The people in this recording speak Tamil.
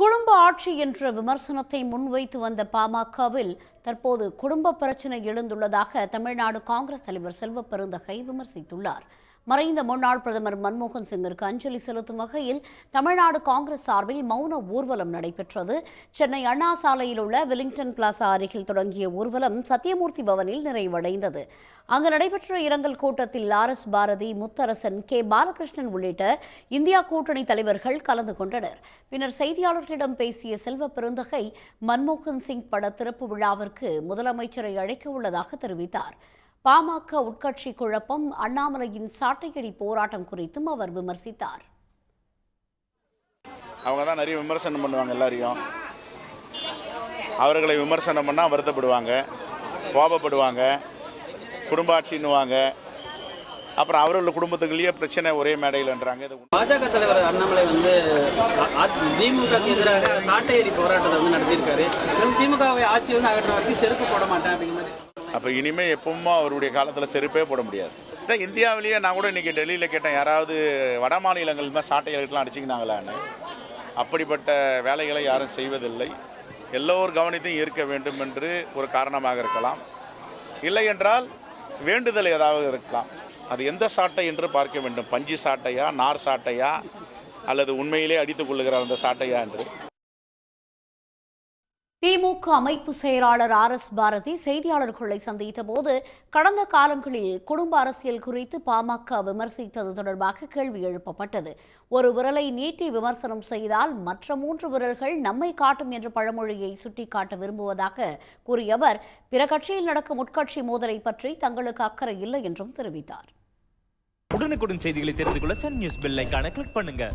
குடும்ப ஆட்சி என்ற விமர்சனத்தை முன்வைத்து வந்த பாமகவில் தற்போது குடும்ப பிரச்சினை எழுந்துள்ளதாக தமிழ்நாடு காங்கிரஸ் தலைவர் செல்வ பெருந்தகை விமர்சித்துள்ளார். மறைந்த முன்னாள் பிரதமர் மன்மோகன் சிங்கிற்கு அஞ்சலி செலுத்தும் வகையில் தமிழ்நாடு காங்கிரஸ் சார்பில் மௌன ஊர்வலம் நடைபெற்றது. சென்னை அண்ணா சாலையில் உள்ள வெலிங்டன் பிளாசா அருகில் தொடங்கிய ஊர்வலம் சத்தியமூர்த்தி பவனில் நிறைவடைந்தது. அங்கு நடைபெற்ற இரங்கல் கூட்டத்தில் ஆர்.எஸ். பாரதி, முத்தரசன், கே. பாலகிருஷ்ணன் உள்ளிட்ட இந்தியா கூட்டணி தலைவர்கள் கலந்து கொண்டனர். பின்னர் செய்தியாளர்களிடம் பேசிய செல்வ பெருந்தகை மன்மோகன் சிங் பட திறப்பு விழாவிற்கு முதலமைச்சரை அழைக்க உள்ளதாக தெரிவித்தார். பாமக உட்கட்சி குழப்பம், அண்ணாமலையின் சாட்டையடி போராட்டம் குறித்தும் அவர் விமர்சித்தார். அவங்க தான் நிறைய விமர்சனம் பண்ணுவாங்க, எல்லாரையும் அவர்களை விமர்சனம் பண்ணால் வருத்தப்படுவாங்க, கோபப்படுவாங்க, குடும்ப ஆட்சின்னுவாங்க. அப்புறம் அவர்கள் குடும்பத்துக்குள்ளேயே பிரச்சனை ஒரே மேடையில்ன்றாங்க. பாஜக தலைவர் அண்ணாமலை திமுகக்கு எதிராக சாட்டையடி போராட்டத்தை நடத்தியிருக்காரு. திமுகவை ஆட்சி அகற்ற வரைக்கும் செருப்பு போட மாட்டேன் அப்படிங்கிற மாதிரி. அப்போ இனிமேல் எப்பவுமே அவருடைய காலத்தில் செருப்பே போட முடியாது. இந்தியாவிலேயே நான் கூட இன்றைக்கி டெல்லியில் கேட்டேன், யாராவது வட மாநிலங்கள் தான் சாட்டைகளுக்கெல்லாம் அடிச்சிக்கினாங்களான்னு. அப்படிப்பட்ட வேலைகளை யாரும் செய்வதில்லை. எல்லோரும் கவனத்தையும் ஈர்க்க வேண்டும் என்று ஒரு காரணமாக இருக்கலாம். இல்லை என்றால் வேண்டுதல் ஏதாவது இருக்கலாம். அது எந்த சாட்டை என்று பார்க்க வேண்டும். பஞ்சு சாட்டையா, நார் சாட்டையா, அல்லது உண்மையிலே அடித்துக் கொள்ளுகிற அந்த சாட்டையா என்று. திமுக அமைப்பு செயலாளர் ஆர்.எஸ். பாரதி செய்தியாளர்களை சந்தித்த போது கடந்த காலங்களில் குடும்ப அரசியல் குறித்து பாமக விமர்சித்தது தொடர்பாக கேள்வி எழுப்பப்பட்டது. ஒரு விரலை நீட்டி விமர்சனம் செய்தால் மற்ற 3 விரல்கள் நம்மை காட்டும் என்ற பழமொழியை சுட்டிக்காட்ட விரும்புவதாக கூறிய அவர், பிற கட்சியில் நடக்கும் உட்கட்சி மோதலை பற்றி தங்களுக்கு அக்கறை இல்லை என்றும் தெரிவித்தார். உடனுக்குடன் செய்திகளை தெரிந்து கொள்ள சன் நியூஸ் பெல் ஐகானை கிளிக் பண்ணுங்க.